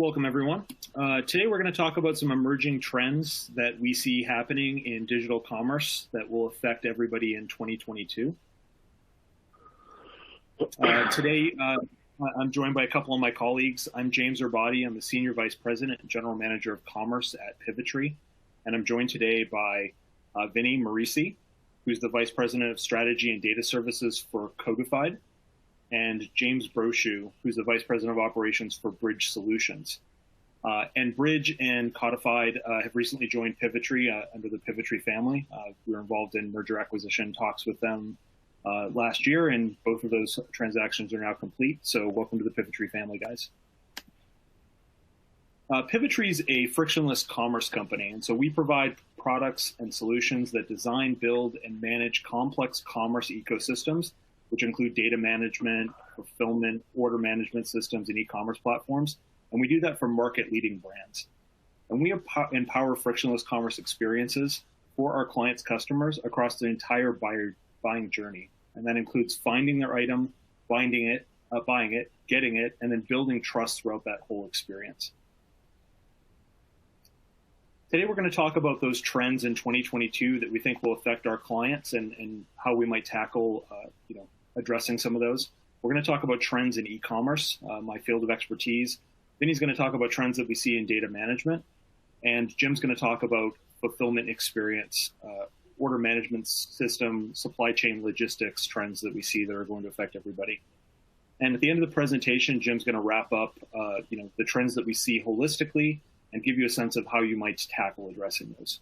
Welcome, everyone. Today, we're going to talk about some emerging trends that we see happening in digital commerce that will affect everybody in 2022. Today, I'm joined by a couple of my colleagues. I'm James Urbati. I'm the Senior Vice President and General Manager of Commerce at Pivotree. And I'm joined today by Vinny Marisi, who's the Vice President of Strategy and Data Services for Codified, and James Brochu, who's the Vice President of Operations for Bridge Solutions. And Bridge and Codified have recently joined Pivotree under the Pivotree family. We were involved in merger acquisition talks with them last year, and both of those transactions are now complete. So welcome to the Pivotree family, guys. Pivotree is a frictionless commerce company, and so we provide products and solutions that design, build, and manage complex commerce ecosystems, which include data management, fulfillment, order management systems, and e-commerce platforms. And we do that for market-leading brands. And we empower frictionless commerce experiences for our clients' customers across the entire buying journey. And that includes finding their item, buying it, getting it, and then building trust throughout that whole experience. Today, we're going to talk about those trends in 2022 that we think will affect our clients and how we might tackle addressing some of those. We're going to talk about trends in e-commerce, my field of expertise. Vinny's going to talk about trends that we see in data management. And Jim's going to talk about fulfillment experience, order management system, supply chain logistics trends that we see that are going to affect everybody. And at the end of the presentation, Jim's going to wrap up the trends that we see holistically and give you a sense of how you might tackle addressing those.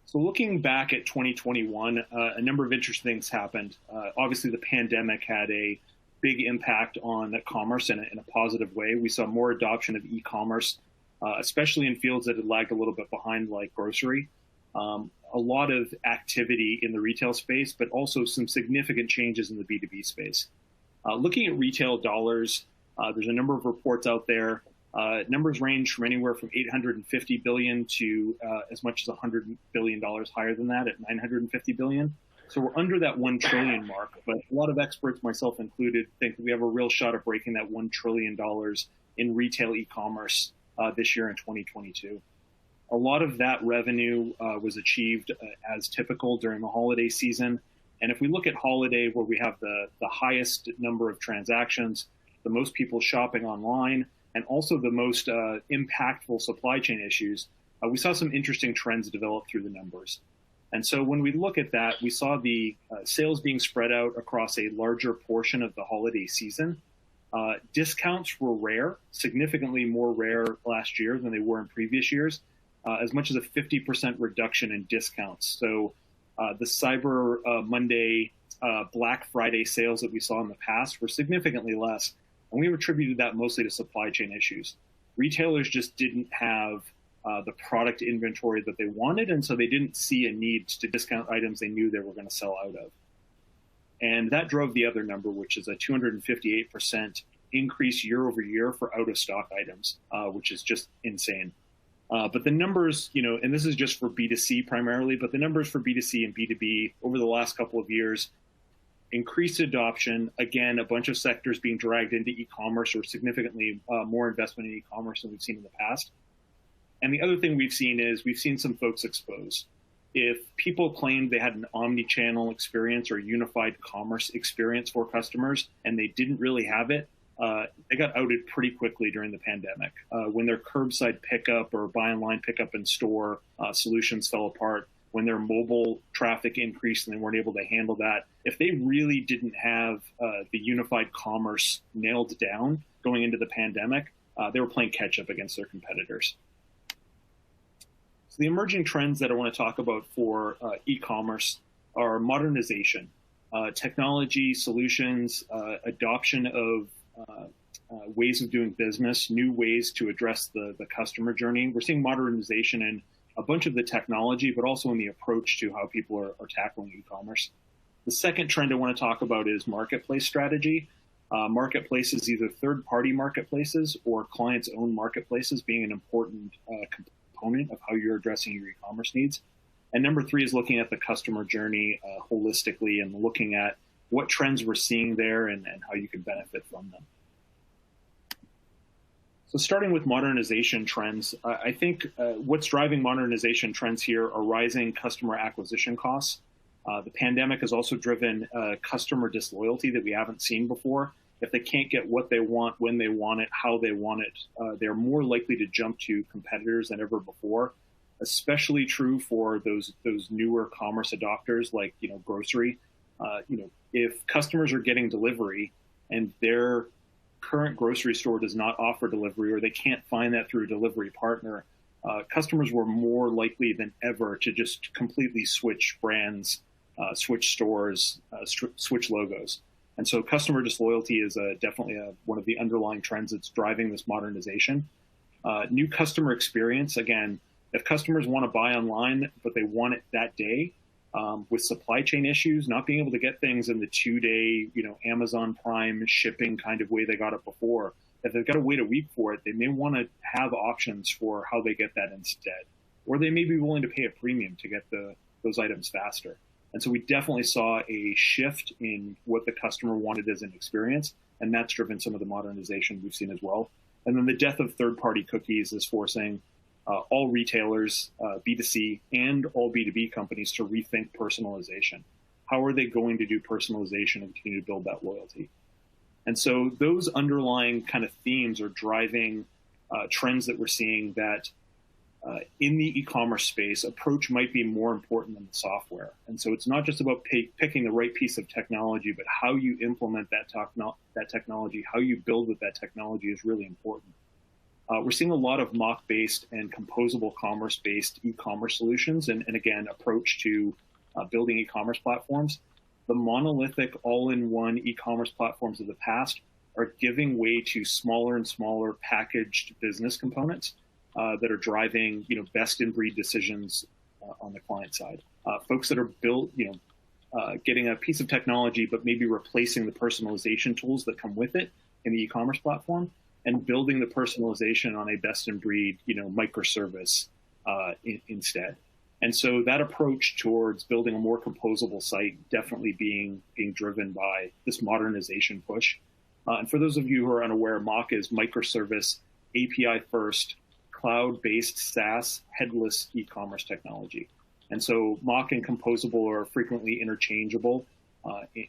So looking back at 2021, a number of interesting things happened. Obviously, the pandemic had a big impact on commerce in a positive way. We saw more adoption of e-commerce, especially in fields that had lagged a little bit behind, like grocery. A lot of activity in the retail space, but also some significant changes in the B2B space. Looking at retail dollars, there's a number of reports out there. Numbers range from anywhere from $850 billion to as much as $100 billion higher than that at $950 billion. So we're under that 1 trillion mark, but a lot of experts, myself included, think that we have a real shot at breaking that $1 trillion in retail e-commerce this year in 2022. A lot of that revenue was achieved as typical during the holiday season. And if we look at holiday, where we have the highest number of transactions, the most people shopping online, and also the most impactful supply chain issues, we saw some interesting trends develop through the numbers. And so when we look at that, we saw the sales being spread out across a larger portion of the holiday season. Discounts were rare, significantly more rare last year than they were in previous years, as much as a 50% reduction in discounts. So the Cyber Monday, Black Friday sales that we saw in the past were significantly less. And we attributed that mostly to supply chain issues. Retailers just didn't have the product inventory that they wanted, and so they didn't see a need to discount items they knew they were going to sell out of. And that drove the other number, which is a 258% increase year over year for out-of-stock items, which is just insane. But the numbers, and this is just for B2C primarily, but the numbers for B2C and B2B over the last couple of years, increased adoption, again, a bunch of sectors being dragged into e-commerce or significantly more investment in e-commerce than we've seen in the past. And the other thing we've seen is we've seen some folks expose. If people claimed they had an omni-channel experience or unified commerce experience for customers and they didn't really have it, they got outed pretty quickly during the pandemic. When their curbside pickup or buy online pickup in store solutions fell apart, when their mobile traffic increased and they weren't able to handle that, if they really didn't have the unified commerce nailed down going into the pandemic, they were playing catch up against their competitors. So the emerging trends that I want to talk about for e-commerce are modernization, technology solutions, adoption of ways of doing business, new ways to address the customer journey. We're seeing modernization in a bunch of the technology, but also in the approach to how people are tackling e-commerce. The second trend I want to talk about is marketplace strategy. Marketplaces, either third-party marketplaces or clients' own marketplaces, being an important component of how you're addressing your e-commerce needs. And number three is looking at the customer journey holistically and looking at what trends we're seeing there and how you can benefit from them. So starting with modernization trends, I think what's driving modernization trends here are rising customer acquisition costs. The pandemic has also driven customer disloyalty that we haven't seen before. If they can't get what they want, when they want it, how they want it, they're more likely to jump to competitors than ever before. Especially true for those newer commerce adopters like grocery. If customers are getting delivery and their current grocery store does not offer delivery, or they can't find that through a delivery partner, customers were more likely than ever to just completely switch brands, switch stores, switch logos. And so customer disloyalty is definitely one of the underlying trends that's driving this modernization. New customer experience, again, if customers want to buy online, but they want it that day, with supply chain issues, not being able to get things in the 2-day, Amazon Prime shipping kind of way they got it before, if they've got to wait a week for it, they may want to have options for how they get that instead. Or they may be willing to pay a premium to get those items faster. And so we definitely saw a shift in what the customer wanted as an experience, and that's driven some of the modernization we've seen as well. And then the death of third-party cookies is forcing all retailers, B2C, and all B2B companies to rethink personalization. How are they going to do personalization and continue to build that loyalty? And so those underlying kind of themes are driving trends that we're seeing that in the e-commerce space, approach might be more important than the software. And so it's not just about picking the right piece of technology, but how you implement that technology, how you build with that technology is really important. We're seeing a lot of mock-based and composable commerce-based e-commerce solutions, and again, approach to building e-commerce platforms. The monolithic all-in-one e-commerce platforms of the past are giving way to smaller and smaller packaged business components that are driving, best-in-breed decisions on the client side. Folks that are built, getting a piece of technology, but maybe replacing the personalization tools that come with it in the e-commerce platform, and building the personalization on a best-in-breed, microservice instead. And so that approach towards building a more composable site definitely being driven by this modernization push. And for those of you who are unaware, Mock is microservice, API-first, cloud-based SaaS, headless e-commerce technology. And so Mock and composable are frequently interchangeable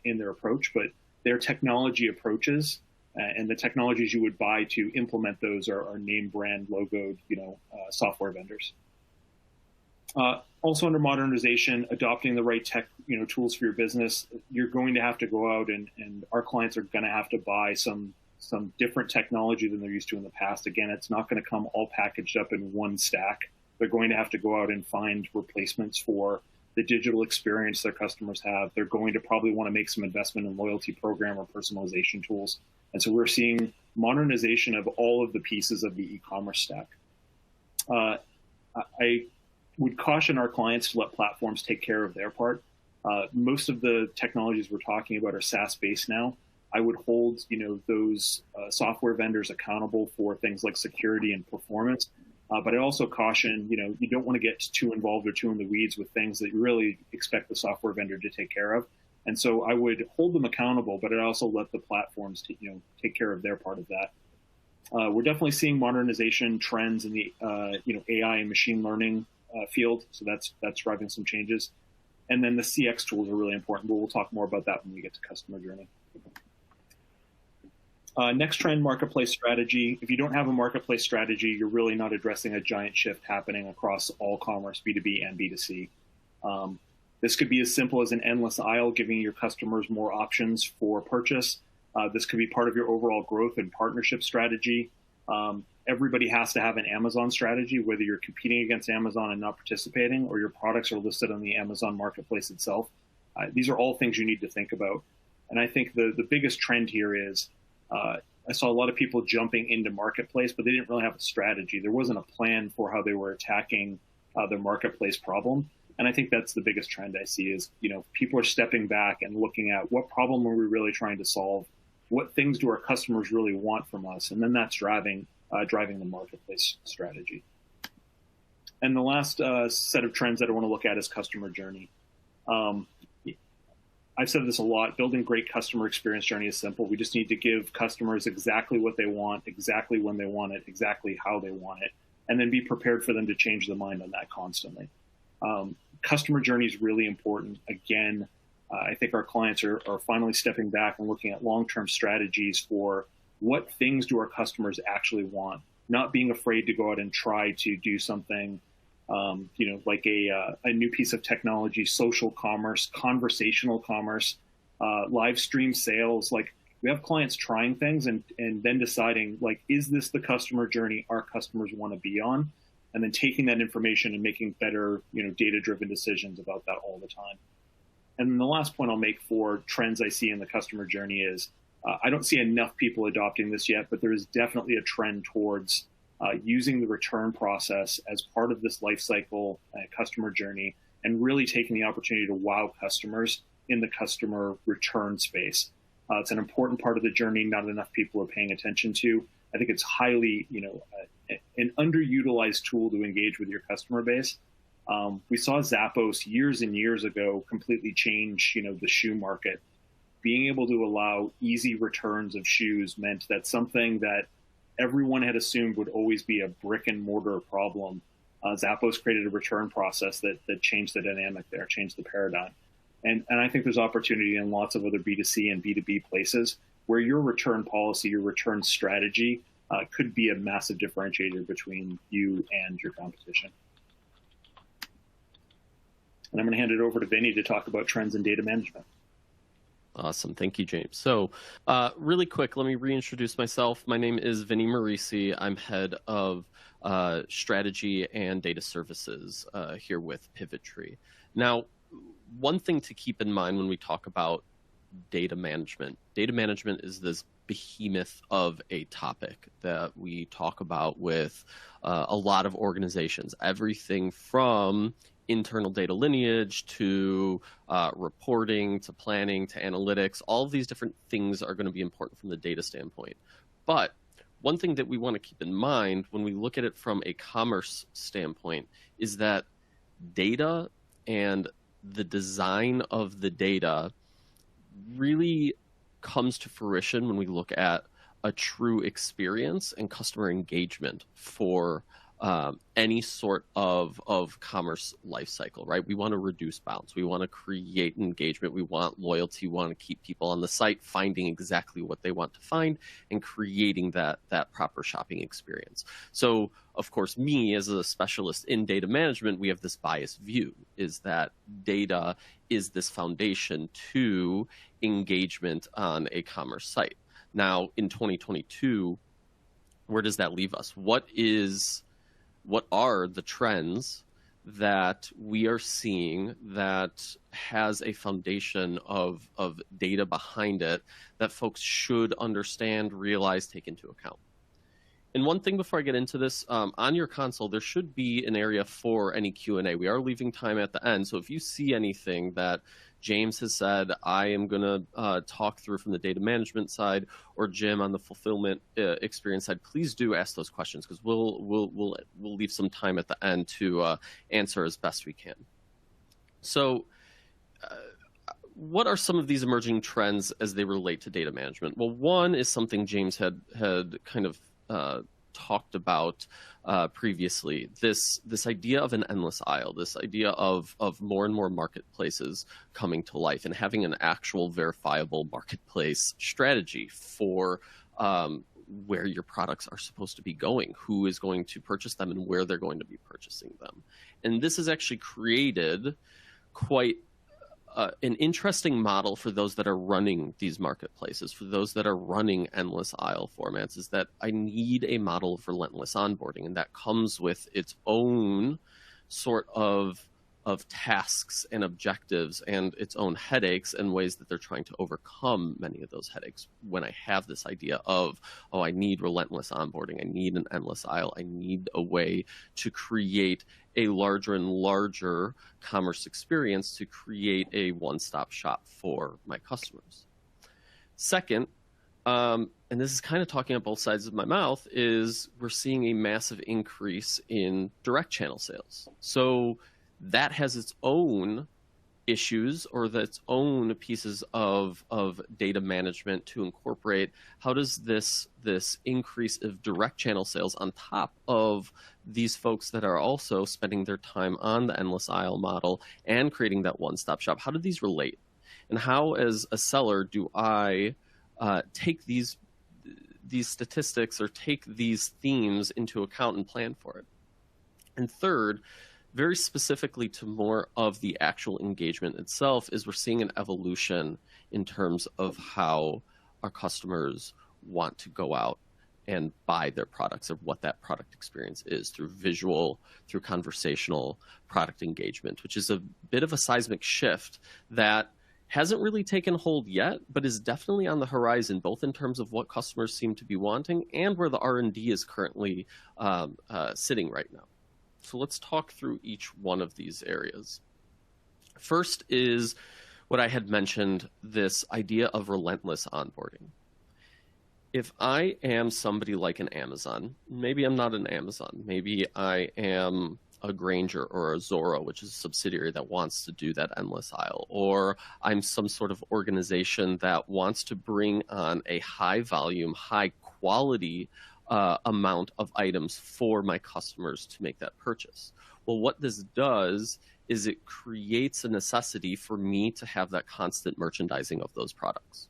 in their approach, but their technology approaches and the technologies you would buy to implement those are name brand logoed, software vendors. Also under modernization, adopting the right tech, tools for your business, you're going to have to go out and our clients are going to have to buy some different technology than they're used to in the past. Again, it's not going to come all packaged up in one stack. They're going to have to go out and find replacements for the digital experience their customers have. They're going to probably want to make some investment in loyalty program or personalization tools. And so we're seeing modernization of all of the pieces of the e-commerce stack. I would caution our clients to let platforms take care of their part. Most of the technologies we're talking about are SaaS-based now. I would hold, those software vendors accountable for things like security and performance. But I also caution, you don't want to get too involved or too in the weeds with things that you really expect the software vendor to take care of. And so I would hold them accountable, but I'd also let the platforms take care of their part of that. We're definitely seeing modernization trends in the AI and machine learning field, so that's driving some changes. And then the CX tools are really important, but we'll talk more about that when we get to customer journey. Next trend, marketplace strategy. If you don't have a marketplace strategy, you're really not addressing a giant shift happening across all commerce, B2B and B2C. This could be as simple as an endless aisle, giving your customers more options for purchase. This could be part of your overall growth and partnership strategy. Everybody has to have an Amazon strategy, whether you're competing against Amazon and not participating, or your products are listed on the Amazon marketplace itself. These are all things you need to think about. And I think the biggest trend here is I saw a lot of people jumping into marketplace, but they didn't really have a strategy. There wasn't a plan for how they were attacking their marketplace problem. And I think that's the biggest trend I see is, people are stepping back and looking at what problem are we really trying to solve? What things do our customers really want from us? And then that's driving the marketplace strategy. And the last set of trends that I want to look at is customer journey. I've said this a lot, building great customer experience journey is simple. We just need to give customers exactly what they want, exactly when they want it, exactly how they want it, and then be prepared for them to change their mind on that constantly. Customer journey is really important. Again, I think our clients are finally stepping back and looking at long-term strategies for what things do our customers actually want, not being afraid to go out and try to do something, like a new piece of technology, social commerce, conversational commerce, live stream sales. Like, we have clients trying things and then deciding, like, is this the customer journey our customers want to be on? And then taking that information and making better, data-driven decisions about that all the time. And then the last point I'll make for trends I see in the customer journey is, I don't see enough people adopting this yet, but there is definitely a trend towards using the return process as part of this life cycle customer journey, and really taking the opportunity to wow customers in the customer return space. It's an important part of the journey not enough people are paying attention to. I think it's highly, an underutilized tool to engage with your customer base. We saw Zappos years and years ago completely change, the shoe market. Being able to allow easy returns of shoes meant that something that everyone had assumed would always be a brick and mortar problem, Zappos created a return process that changed the dynamic there, changed the paradigm. And I think there's opportunity in lots of other B2C and B2B places where your return policy, your return strategy could be a massive differentiator between you and your competition. And I'm going to hand it over to Vinny to talk about trends in data management. Awesome. Thank you, James. So really quick, let me reintroduce myself. My name is Vinny Marisi. I'm head of strategy and data services here with Pivotree. Now, one thing to keep in mind when we talk about data management is this behemoth of a topic that we talk about with a lot of organizations, everything from internal data lineage to reporting to planning to analytics. All of these different things are going to be important from the data standpoint. But one thing that we want to keep in mind when we look at it from a commerce standpoint is that data and the design of the data really comes to fruition when we look at a true experience and customer engagement for any sort of commerce lifecycle, right? We want to reduce bounds. We want to create engagement. We want loyalty. We want to keep people on the site finding exactly what they want to find and creating that proper shopping experience. So, of course, me as a specialist in data management, we have this biased view, is that data is this foundation to engagement on a commerce site. Now, in 2022, where does that leave us? What are the trends that we are seeing that has a foundation of data behind it that folks should understand, realize, take into account? And one thing before I get into this, on your console, there should be an area for any Q&A. We are leaving time at the end, so if you see anything that James has said, I am going to talk through from the data management side, or Jim on the fulfillment experience side, please do ask those questions, because we'll leave some time at the end to answer as best we can. So what are some of these emerging trends as they relate to data management? Well, one is something James had kind of talked about previously, this idea of an endless aisle, this idea of more and more marketplaces coming to life and having an actual verifiable marketplace strategy for where your products are supposed to be going, who is going to purchase them, and where they're going to be purchasing them. And this has actually created quite an interesting model for those that are running these marketplaces, for those that are running endless aisle formats, is that I need a model of relentless onboarding, and that comes with its own sort of tasks and objectives and its own headaches and ways that they're trying to overcome many of those headaches. When I have this idea of, oh, I need relentless onboarding, I need an endless aisle, I need a way to create a larger and larger commerce experience to create a one-stop shop for my customers. Second, and this is kind of talking on both sides of my mouth, is we're seeing a massive increase in direct channel sales. So that has its own issues or its own pieces of data management to incorporate. How does this increase of direct channel sales on top of these folks that are also spending their time on the endless aisle model and creating that one-stop shop, how do these relate? And how, as a seller, do I take these statistics or take these themes into account and plan for it? And third, very specifically to more of the actual engagement itself, is we're seeing an evolution in terms of how our customers want to go out and buy their products, or what that product experience is, through visual, through conversational product engagement, which is a bit of a seismic shift that hasn't really taken hold yet, but is definitely on the horizon, both in terms of what customers seem to be wanting and where the R&D is currently sitting right now. So let's talk through each one of these areas. First is what I had mentioned, this idea of relentless onboarding. If I am somebody like an Amazon, maybe I'm not an Amazon, maybe I am a Grainger or a Zoro, which is a subsidiary that wants to do that endless aisle, or I'm some sort of organization that wants to bring on a high volume, high quality amount of items for my customers to make that purchase. Well, what this does is it creates a necessity for me to have that constant merchandising of those products.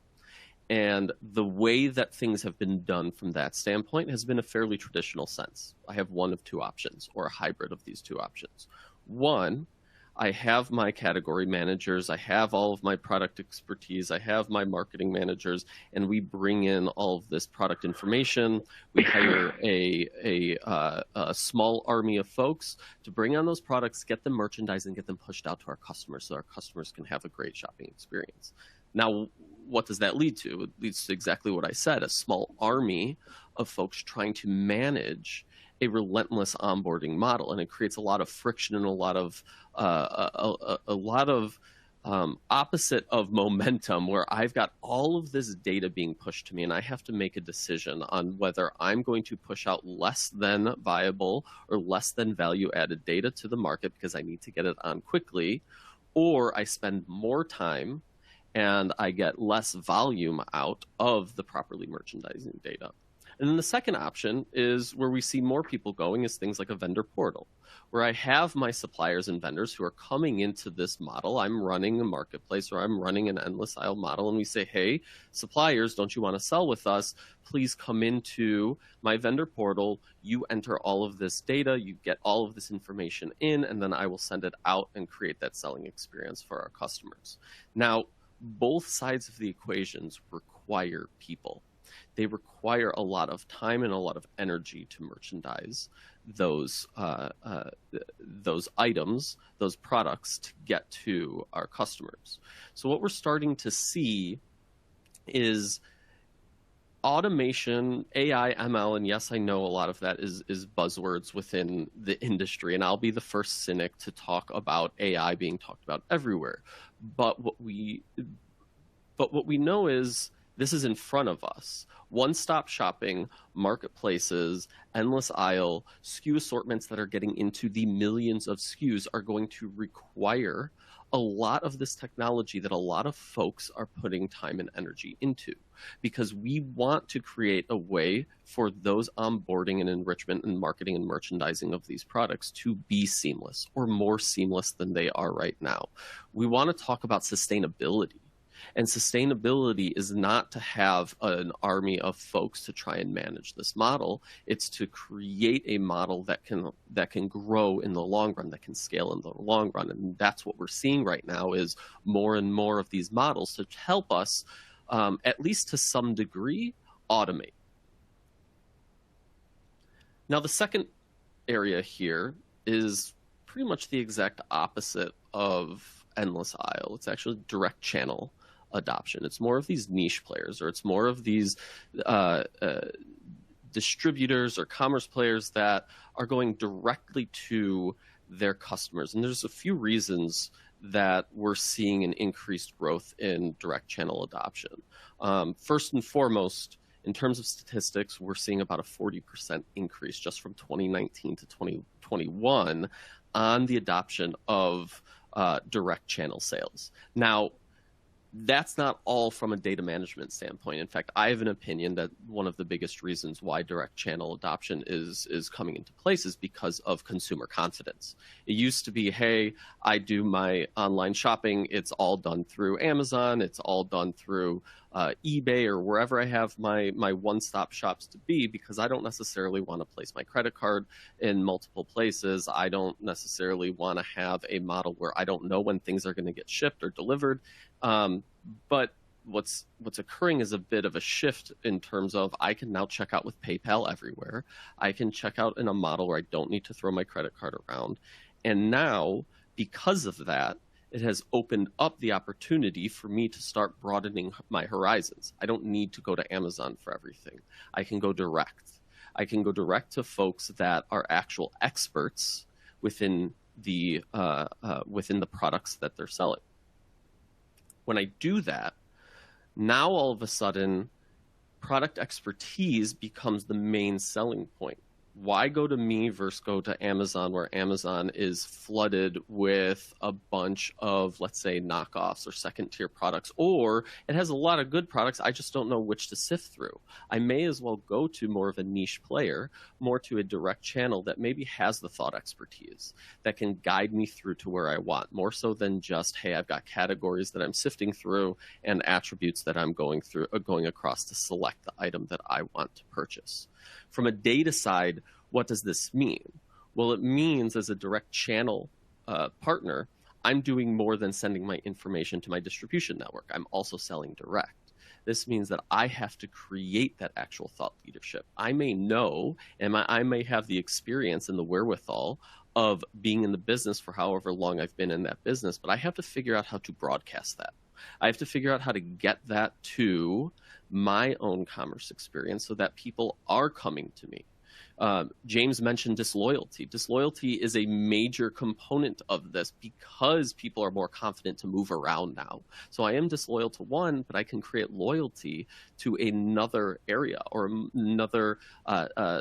And the way that things have been done from that standpoint has been a fairly traditional sense. I have one of two options, or a hybrid of these two options. One, I have my category managers, I have all of my product expertise, I have my marketing managers, and we bring in all of this product information. We hire a small army of folks to bring on those products, get them merchandised, and get them pushed out to our customers so our customers can have a great shopping experience. Now, what does that lead to? It leads to exactly what I said, a small army of folks trying to manage a relentless onboarding model, and it creates a lot of friction and a lot of opposite of momentum, where I've got all of this data being pushed to me, and I have to make a decision on whether I'm going to push out less than viable or less than value-added data to the market because I need to get it on quickly, or I spend more time and I get less volume out of the properly merchandising data. And then the second option is where we see more people going, is things like a vendor portal, where I have my suppliers and vendors who are coming into this model. I'm running a marketplace, or I'm running an endless aisle model, and we say, hey, suppliers, don't you want to sell with us? Please come into my vendor portal. You enter all of this data, you get all of this information in, and then I will send it out and create that selling experience for our customers. Now, both sides of the equations require people. They require a lot of time and a lot of energy to merchandise those items, those products, to get to our customers. So what we're starting to see is automation, AI, ML, and yes, I know a lot of that is buzzwords within the industry, and I'll be the first cynic to talk about AI being talked about everywhere. But what we know is this is in front of us. One-stop shopping, marketplaces, endless aisle, SKU assortments that are getting into the millions of SKUs are going to require a lot of this technology that a lot of folks are putting time and energy into, because we want to create a way for those onboarding and enrichment and marketing and merchandising of these products to be seamless, or more seamless than they are right now. We want to talk about sustainability. And sustainability is not to have an army of folks to try and manage this model. It's to create a model that can grow in the long run, that can scale in the long run. And that's what we're seeing right now, is more and more of these models to help us, at least to some degree, automate. Now, the second area here is pretty much the exact opposite of endless aisle. It's actually direct channel adoption. It's more of these niche players, or it's more of these distributors or commerce players that are going directly to their customers. And there's a few reasons that we're seeing an increased growth in direct channel adoption. First and foremost, in terms of statistics, we're seeing about a 40% increase just from 2019 to 2021 on the adoption of direct channel sales. Now, that's not all from a data management standpoint. In fact, I have an opinion that one of the biggest reasons why direct channel adoption is coming into place is because of consumer confidence. It used to be, hey, I do my online shopping. It's all done through Amazon. It's all done through eBay or wherever I have my one-stop shops to be, because I don't necessarily want to place my credit card in multiple places. I don't necessarily want to have a model where I don't know when things are going to get shipped or delivered. But what's occurring is a bit of a shift in terms of I can now check out with PayPal everywhere. I can check out in a model where I don't need to throw my credit card around. And now, because of that, it has opened up the opportunity for me to start broadening my horizons. I don't need to go to Amazon for everything. I can go direct. I can go direct to folks that are actual experts within the products that they're selling. When I do that, now all of a sudden, product expertise becomes the main selling point. Why go to me versus go to Amazon, where Amazon is flooded with a bunch of, let's say, knockoffs or second-tier products, or it has a lot of good products, I just don't know which to sift through. I may as well go to more of a niche player, more to a direct channel that maybe has the thought expertise, that can guide me through to where I want, more so than just, hey, I've got categories that I'm sifting through and attributes that I'm going across to select the item that I want to purchase. From a data side, what does this mean? Well, it means as a direct channel partner, I'm doing more than sending my information to my distribution network. I'm also selling direct. This means that I have to create that actual thought leadership. I may know, and I may have the experience and the wherewithal of being in the business for however long I've been in that business, but I have to figure out how to broadcast that. I have to figure out how to get that to my own commerce experience so that people are coming to me. James mentioned disloyalty. Disloyalty is a major component of this because people are more confident to move around now. So I am disloyal to one, but I can create loyalty to another area or another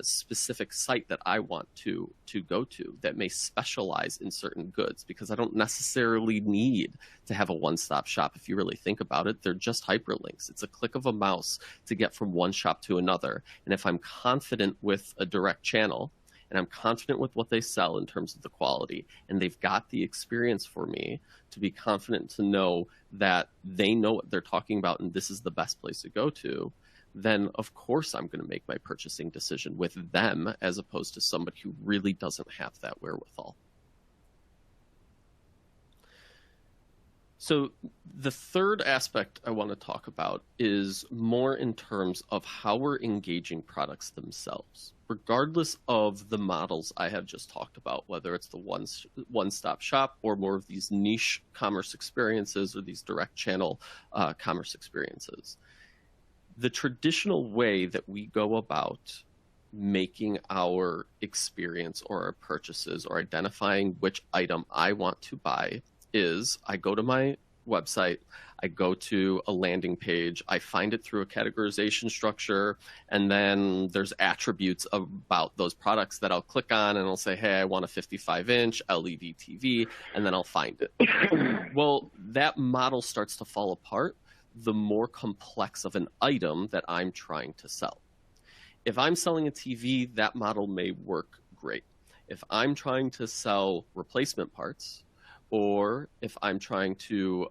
specific site that I want to go to that may specialize in certain goods, because I don't necessarily need to have a one-stop shop. If you really think about it, they're just hyperlinks. It's a click of a mouse to get from one shop to another. And if I'm confident with a direct channel and I'm confident with what they sell in terms of the quality, and they've got the experience for me to be confident to know that they know what they're talking about and this is the best place to go to, then of course I'm going to make my purchasing decision with them as opposed to somebody who really doesn't have that wherewithal. So the third aspect I want to talk about is more in terms of how we're engaging products themselves, regardless of the models I have just talked about, whether it's the one-stop shop or more of these niche commerce experiences or these direct channel commerce experiences. The traditional way that we go about making our experience or our purchases or identifying which item I want to buy is I go to my website, I go to a landing page, I find it through a categorization structure, and then there's attributes about those products that I'll click on and I'll say, hey, I want a 55-inch LED TV, and then I'll find it. Well, that model starts to fall apart the more complex of an item that I'm trying to sell. If I'm selling a TV, that model may work great. If I'm trying to sell replacement parts, or if I'm trying to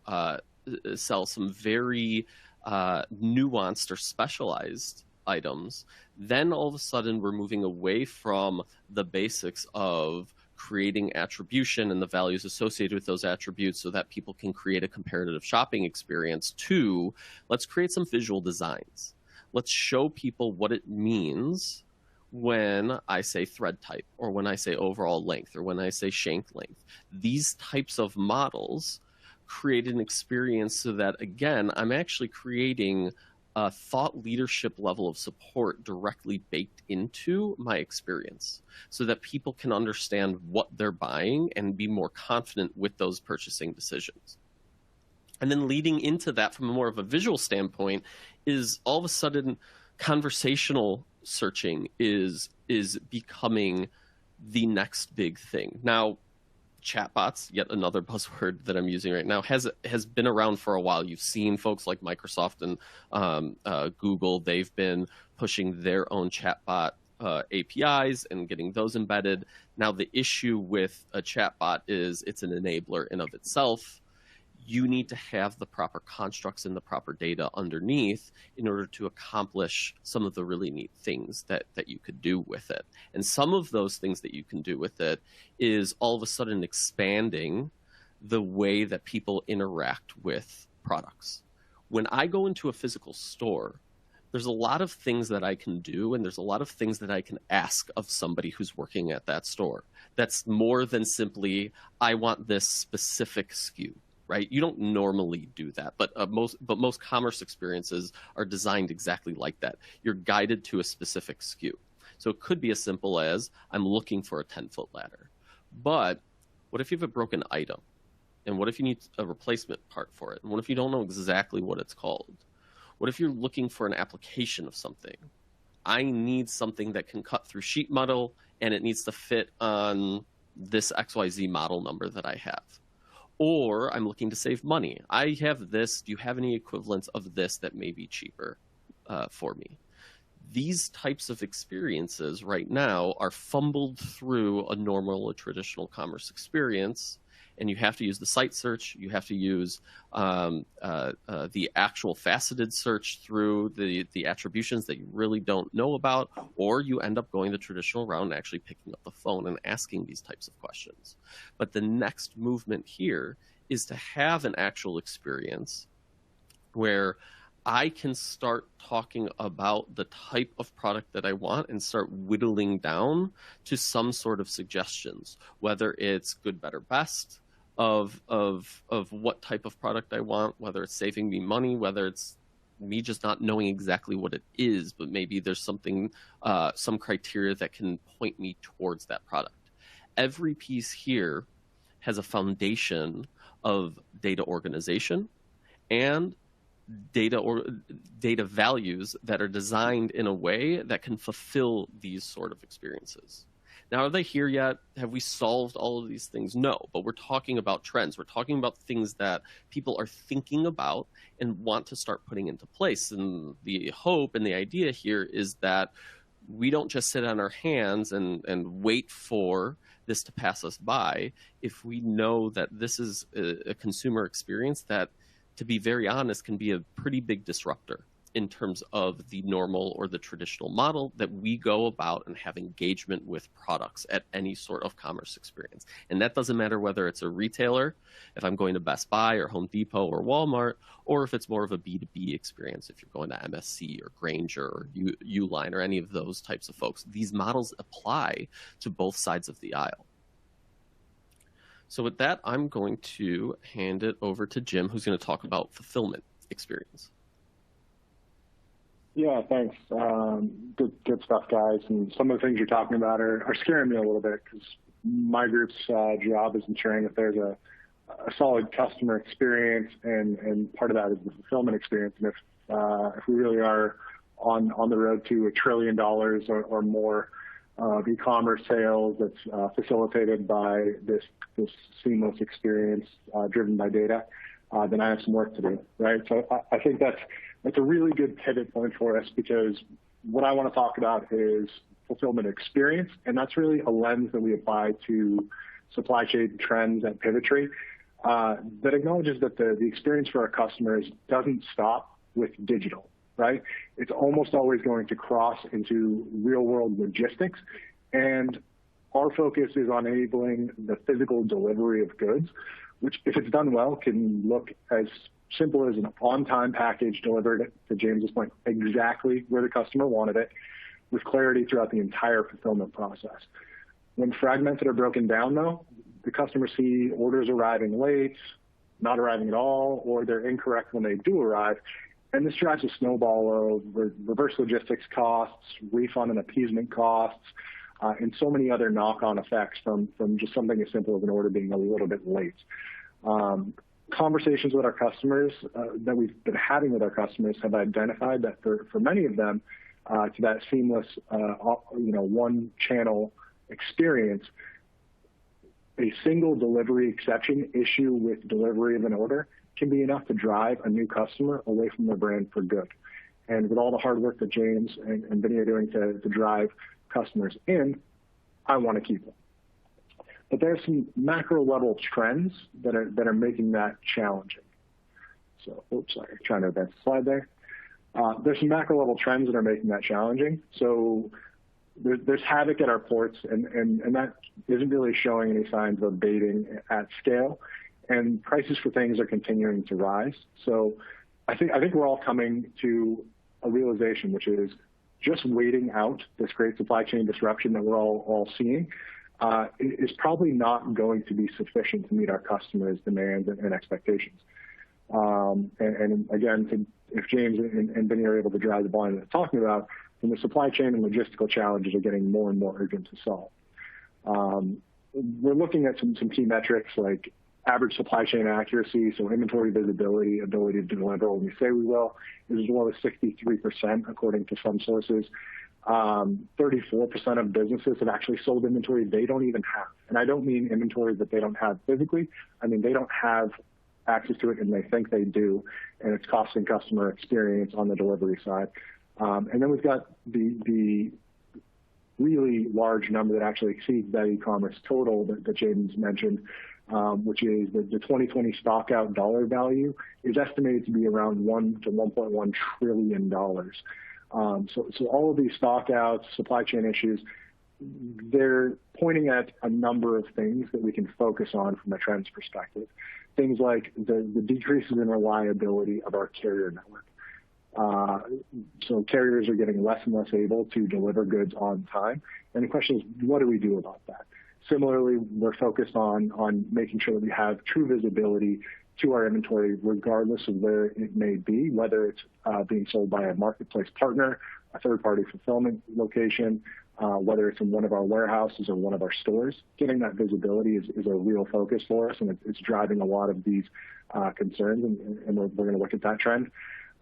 sell some very nuanced or specialized items, then all of a sudden we're moving away from the basics of creating attribution and the values associated with those attributes so that people can create a comparative shopping experience to let's create some visual designs. Let's show people what it means when I say thread type, or when I say overall length, or when I say shank length. These types of models create an experience so that, again, I'm actually creating a thought leadership level of support directly baked into my experience so that people can understand what they're buying and be more confident with those purchasing decisions. And then leading into that from more of a visual standpoint is all of a sudden conversational searching is becoming the next big thing. Now, chatbots, yet another buzzword that I'm using right now, has been around for a while. You've seen folks like Microsoft and Google. They've been pushing their own chatbot APIs and getting those embedded. Now, the issue with a chatbot is it's an enabler in of itself. You need to have the proper constructs and the proper data underneath in order to accomplish some of the really neat things that you could do with it. And some of those things that you can do with it is all of a sudden expanding the way that people interact with products. When I go into a physical store, there's a lot of things that I can do, and there's a lot of things that I can ask of somebody who's working at that store. That's more than simply, I want this specific SKU. Right? You don't normally do that, but most commerce experiences are designed exactly like that. You're guided to a specific SKU. So it could be as simple as, I'm looking for a 10-foot ladder. But what if you have a broken item? And what if you need a replacement part for it? And what if you don't know exactly what it's called? What if you're looking for an application of something? I need something that can cut through sheet metal, and it needs to fit on this XYZ model number that I have. Or I'm looking to save money. I have this. Do you have any equivalents of this that may be cheaper for me? These types of experiences right now are fumbled through a normal or traditional commerce experience, and you have to use the site search. You have to use the actual faceted search through the attributions that you really don't know about, or you end up going the traditional route and actually picking up the phone and asking these types of questions. But the next movement here is to have an actual experience where I can start talking about the type of product that I want and start whittling down to some sort of suggestions, whether it's good, better, best, of what type of product I want, whether it's saving me money, whether it's me just not knowing exactly what it is, but maybe there's something, some criteria that can point me towards that product. Every piece here has a foundation of data organization and data values that are designed in a way that can fulfill these sort of experiences. Now, are they here yet? Have we solved all of these things? No, but we're talking about trends. We're talking about things that people are thinking about and want to start putting into place. And the hope and the idea here is that we don't just sit on our hands and wait for this to pass us by. If we know that this is a consumer experience that, to be very honest, can be a pretty big disruptor in terms of the normal or the traditional model that we go about and have engagement with products at any sort of commerce experience. And that doesn't matter whether it's a retailer, if I'm going to Best Buy or Home Depot or Walmart, or if it's more of a B2B experience, if you're going to MSC or Grainger or Uline or any of those types of folks. These models apply to both sides of the aisle. So with that, I'm going to hand it over to Jim, who's going to talk about fulfillment experience. Yeah, thanks. Good stuff, guys. And some of the things you're talking about are scaring me a little bit, because my group's job is ensuring that there's a solid customer experience, and part of that is the fulfillment experience. And if we really are on the road to $1 trillion or more of e-commerce sales that's facilitated by this seamless experience driven by data, then I have some work to do, right? So I think that's a really good pivot point for us, because what I want to talk about is fulfillment experience, and that's really a lens that we apply to supply chain trends at Pivotree that acknowledges that the experience for our customers doesn't stop with digital, right? It's almost always going to cross into real-world logistics, and our focus is on enabling the physical delivery of goods, which, if it's done well, can look as simple as an on-time package delivered, to James's point, exactly where the customer wanted it, with clarity throughout the entire fulfillment process. When fragmented or broken down, though, the customers see orders arriving late, not arriving at all, or they're incorrect when they do arrive. And this drives a snowball of reverse logistics costs, refund and appeasement costs, and so many other knock-on effects from just something as simple as an order being a little bit late. Conversations with our customers that we've been having with our customers have identified that for many of them, to that seamless, one-channel experience, a single delivery exception issue with delivery of an order can be enough to drive a new customer away from their brand for good. And with all the hard work that James and Vinny are doing to drive customers in, I want to keep them. But there's some macro level trends that are making that challenging. So, oops, sorry, trying to advance the slide there. There's some macro level trends that are making that challenging. So there's havoc at our ports, and that isn't really showing any signs of abating at scale. And prices for things are continuing to rise. So I think we're all coming to a realization, which is just waiting out this great supply chain disruption that we're all seeing is probably not going to be sufficient to meet our customers' demands and expectations. And again, if James and Vinny are able to drive the volume that they're talking about, then the supply chain and logistical challenges are getting more and more urgent to solve. We're looking at some key metrics like average supply chain accuracy, so inventory visibility, ability to deliver when we say we will, is as low as 63%, according to some sources. 34% of businesses have actually sold inventory they don't even have. And I don't mean inventory that they don't have physically. I mean, they don't have access to it and they think they do, and it's costing customer experience on the delivery side. And then we've got the really large number that actually exceeds that e-commerce total that James mentioned, which is the 2020 stock out dollar value is estimated to be around $1 to $1.1 trillion. So all of these stock outs, supply chain issues, they're pointing at a number of things that we can focus on from a trends perspective. Things like the decreases in reliability of our carrier network. So carriers are getting less and less able to deliver goods on time. And the question is, what do we do about that? Similarly, we're focused on making sure that we have true visibility to our inventory, regardless of where it may be, whether it's being sold by a marketplace partner, a third-party fulfillment location, whether it's in one of our warehouses or one of our stores. Getting that visibility is a real focus for us, and it's driving a lot of these concerns, and we're going to look at that trend.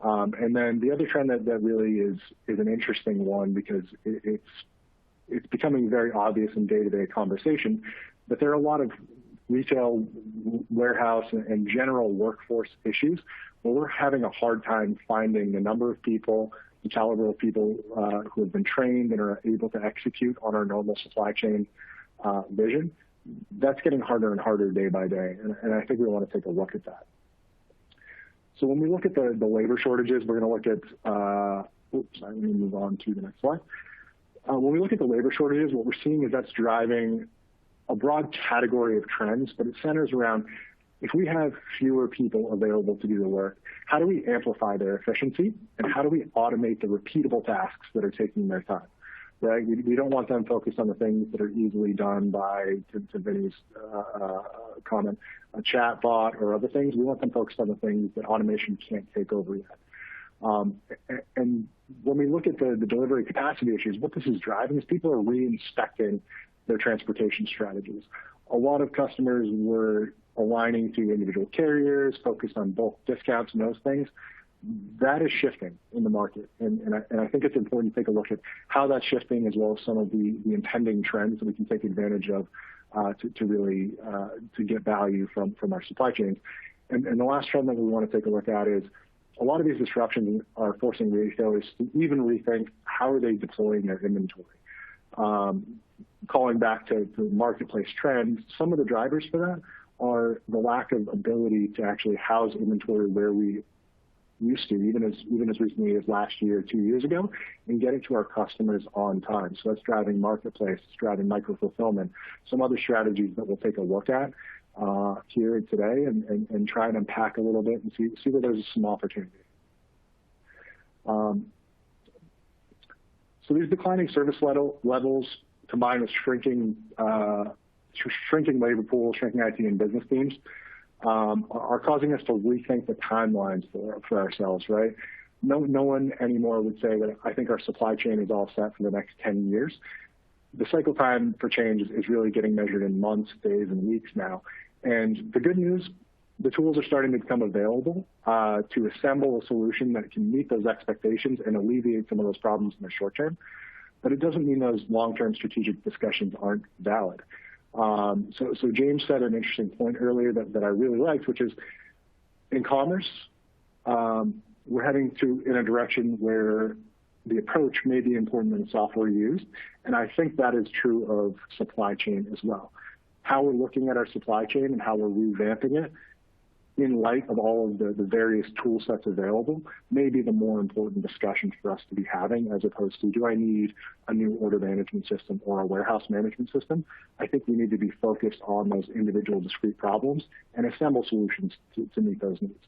And then the other trend that really is an interesting one, because it's becoming very obvious in day-to-day conversation, but there are a lot of retail, warehouse, and general workforce issues where we're having a hard time finding the number of people, the caliber of people who have been trained and are able to execute on our normal supply chain vision. That's getting harder and harder day by day, and I think we want to take a look at that. So when we look at the labor shortages, we're going to look at, let me move on to the next slide. When we look at the labor shortages, what we're seeing is that's driving a broad category of trends, but it centers around, if we have fewer people available to do the work, how do we amplify their efficiency, and how do we automate the repeatable tasks that are taking their time, right? We don't want them focused on the things that are easily done by, to Vinny's comment, a chat bot or other things. We want them focused on the things that automation can't take over yet. And when we look at the delivery capacity issues, what this is driving is people are re-inspecting their transportation strategies. A lot of customers were aligning to individual carriers, focused on bulk discounts and those things. That is shifting in the market, and I think it's important to take a look at how that's shifting, as well as some of the impending trends that we can take advantage of to really get value from our supply chains. And the last trend that we want to take a look at is a lot of these disruptions are forcing retailers to even rethink how are they deploying their inventory. Calling back to marketplace trends, some of the drivers for that are the lack of ability to actually house inventory where we used to, even as recently as last year, 2 years ago, and get it to our customers on time. So that's driving marketplace, it's driving micro-fulfillment, some other strategies that we'll take a look at here today and try and unpack a little bit and see where there's some opportunity. So these declining service levels combined with shrinking labor pools, shrinking IT and business teams, are causing us to rethink the timelines for ourselves, right? No one anymore would say that I think our supply chain is all set for the next 10 years. The cycle time for change is really getting measured in months, days, and weeks now. And the good news, the tools are starting to become available to assemble a solution that can meet those expectations and alleviate some of those problems in the short term. But it doesn't mean those long-term strategic discussions aren't valid. So James said an interesting point earlier that I really liked, which is in commerce, we're heading in a direction where the approach may be important in the software used. And I think that is true of supply chain as well. How we're looking at our supply chain and how we're revamping it in light of all of the various tool sets available may be the more important discussion for us to be having, as opposed to, do I need a new order management system or a warehouse management system? I think we need to be focused on those individual discrete problems and assemble solutions to meet those needs.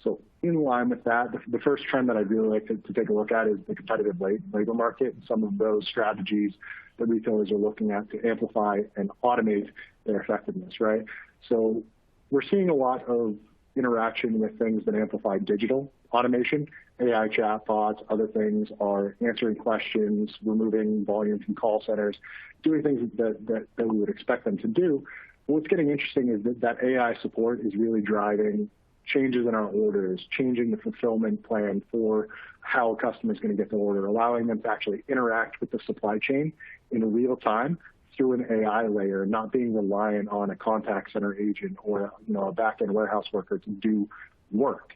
So in line with that, the first trend that I'd really like to take a look at is the competitive labor market and some of those strategies that retailers are looking at to amplify and automate their effectiveness, right? So we're seeing a lot of interaction with things that amplify digital automation. AI chatbots, other things are answering questions, removing volume from call centers, doing things that we would expect them to do. But what's getting interesting is that AI support is really driving changes in our orders, changing the fulfillment plan for how a customer is going to get the order, allowing them to actually interact with the supply chain in real time through an AI layer, not being reliant on a contact center agent or a back-end warehouse worker to do work.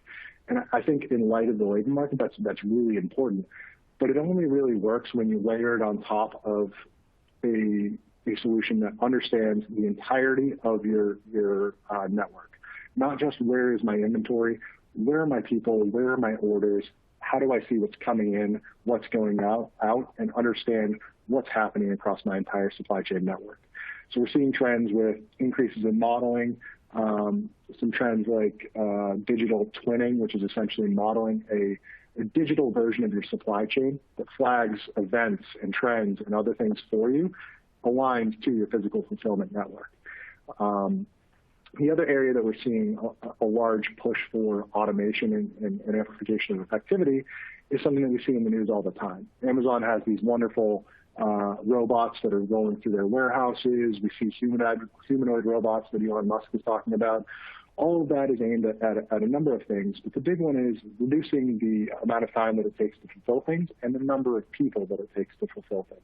And I think in light of the labor market, that's really important. But it only really works when you layer it on top of a solution that understands the entirety of your network. Not just where is my inventory, where are my people, where are my orders, how do I see what's coming in, what's going out, and understand what's happening across my entire supply chain network. So we're seeing trends with increases in modeling, some trends like digital twinning, which is essentially modeling a digital version of your supply chain that flags events and trends and other things for you, aligned to your physical fulfillment network. The other area that we're seeing a large push for automation and amplification of activity is something that we see in the news all the time. Amazon has these wonderful robots that are going through their warehouses. We see humanoid robots that Elon Musk is talking about. All of that is aimed at a number of things, but the big one is reducing the amount of time that it takes to fulfill things and the number of people that it takes to fulfill things.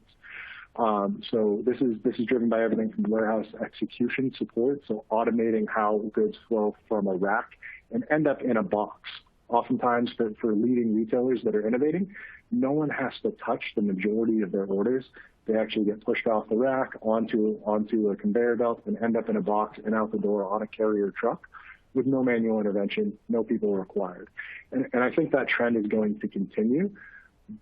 So this is driven by everything from warehouse execution support, so automating how goods flow from a rack and end up in a box. Oftentimes for leading retailers that are innovating, no one has to touch the majority of their orders. They actually get pushed off the rack onto a conveyor belt and end up in a box and out the door on a carrier truck with no manual intervention, no people required. And I think that trend is going to continue.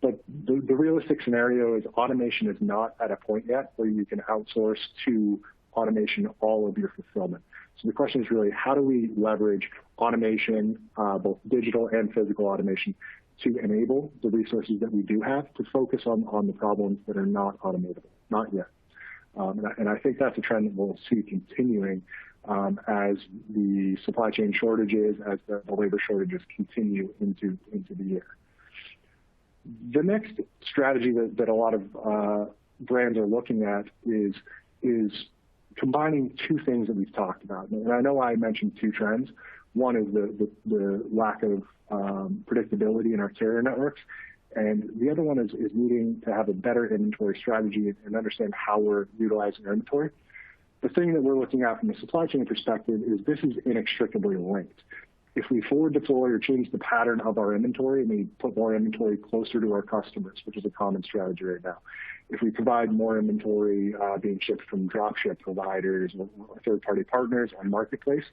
But the realistic scenario is automation is not at a point yet where you can outsource to automation all of your fulfillment. So the question is really, how do we leverage automation, both digital and physical automation, to enable the resources that we do have to focus on the problems that are not automatable, not yet. And I think that's a trend that we'll see continuing as the supply chain shortages, as the labor shortages continue into the year. The next strategy that a lot of brands are looking at is combining two things that we've talked about. And I know I mentioned two trends. One is the lack of predictability in our carrier networks, and the other one is needing to have a better inventory strategy and understand how we're utilizing our inventory. The thing that we're looking at from a supply chain perspective is this is inextricably linked. If we forward deploy or change the pattern of our inventory and we put more inventory closer to our customers, which is a common strategy right now, if we provide more inventory being shipped from dropship providers or third-party partners on marketplace,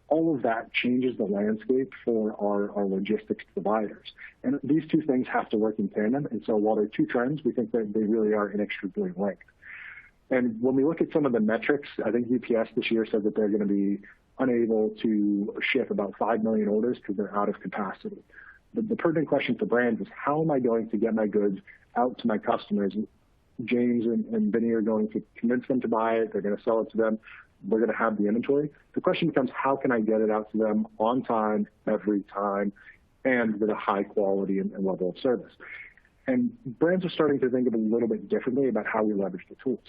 all of that changes the landscape for our logistics providers. And these two things have to work in tandem. And so while they're two trends, we think that they really are inextricably linked. And when we look at some of the metrics, I think UPS this year said that they're going to be unable to ship about 5 million orders because they're out of capacity. The pertinent question for brands is, how am I going to get my goods out to my customers? James and Vinny are going to convince them to buy it. They're going to sell it to them. We're going to have the inventory. The question becomes, how can I get it out to them on time, every time, and with a high quality and level of service? And brands are starting to think of a little bit differently about how we leverage the tools.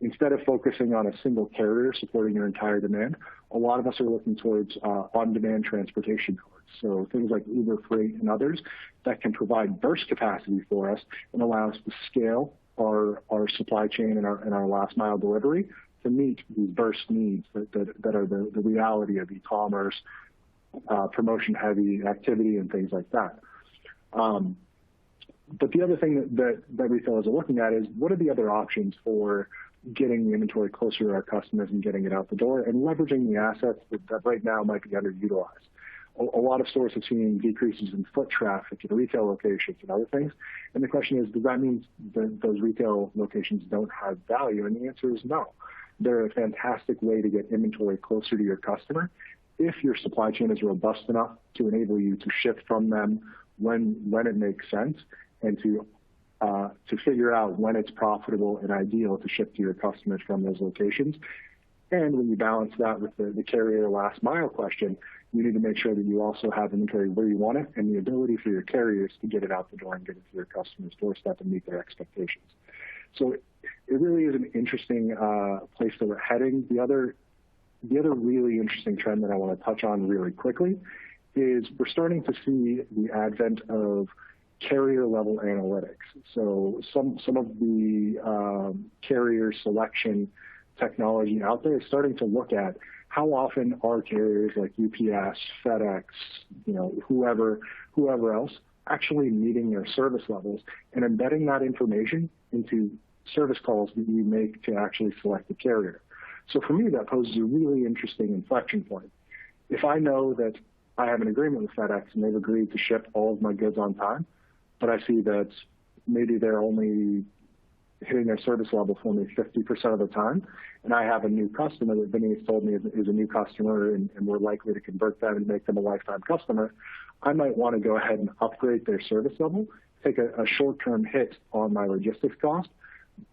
Instead of focusing on a single carrier supporting your entire demand, a lot of us are looking towards on-demand transportation networks. So things like Uber Freight and others that can provide burst capacity for us and allow us to scale our supply chain and our last mile delivery to meet these burst needs that are the reality of e-commerce, promotion heavy activity and things like that. But the other thing that retailers are looking at is what are the other options for getting the inventory closer to our customers and getting it out the door and leveraging the assets that right now might be underutilized. A lot of stores have seen decreases in foot traffic at retail locations and other things. And the question is, does that mean that those retail locations don't have value? And the answer is no. They're a fantastic way to get inventory closer to your customer if your supply chain is robust enough to enable you to ship from them when it makes sense, and to figure out when it's profitable and ideal to ship to your customers from those locations. And when you balance that with the carrier last mile question, you need to make sure that you also have inventory where you want it and the ability for your carriers to get it out the door and get it to your customer's doorstep and meet their expectations. So it really is an interesting place that we're heading. The other really interesting trend that I want to touch on really quickly is we're starting to see the advent of carrier level analytics. So some of the carrier selection technology out there is starting to look at how often are carriers like UPS, FedEx, whoever else actually meeting their service levels and embedding that information into service calls that you make to actually select the carrier. So for me, that poses a really interesting inflection point. If I know that I have an agreement with FedEx and they've agreed to ship all of my goods on time, but I see that maybe they're only hitting their service level for me 50% of the time, and I have a new customer that Vinny has told me is a new customer and we're likely to convert them and make them a lifetime customer, I might want to go ahead and upgrade their service level, take a short-term hit on my logistics cost,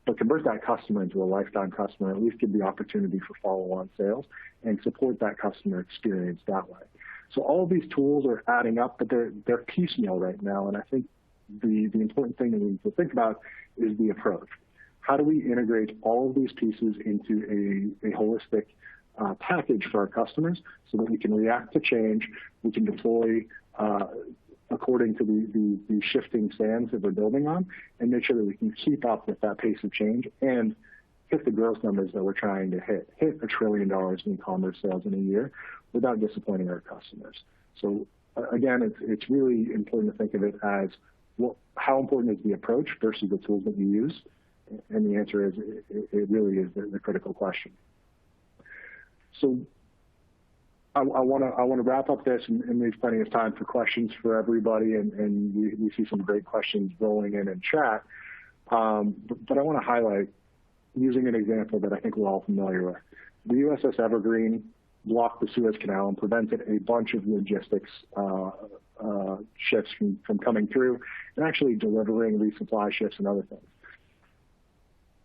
but convert that customer into a lifetime customer, at least give the opportunity for follow-on sales and support that customer experience that way. So all of these tools are adding up, but they're piecemeal right now, and I think the important thing that we need to think about is the approach. How do we integrate all of these pieces into a holistic package for our customers so that we can react to change, we can deploy according to the shifting sands that we're building on, and make sure that we can keep up with that pace of change and hit the growth numbers that we're trying to hit $1 trillion in e-commerce sales in a year without disappointing our customers. So again, it's really important to think of it as how important is the approach versus the tools that you use? And the answer is it really is the critical question. So I want to wrap up this and leave plenty of time for questions for everybody, and we see some great questions rolling in chat. But I want to highlight, using an example that I think we're all familiar with. The USS Evergreen blocked the Suez Canal and prevented a bunch of logistics ships from coming through and actually delivering resupply ships and other things.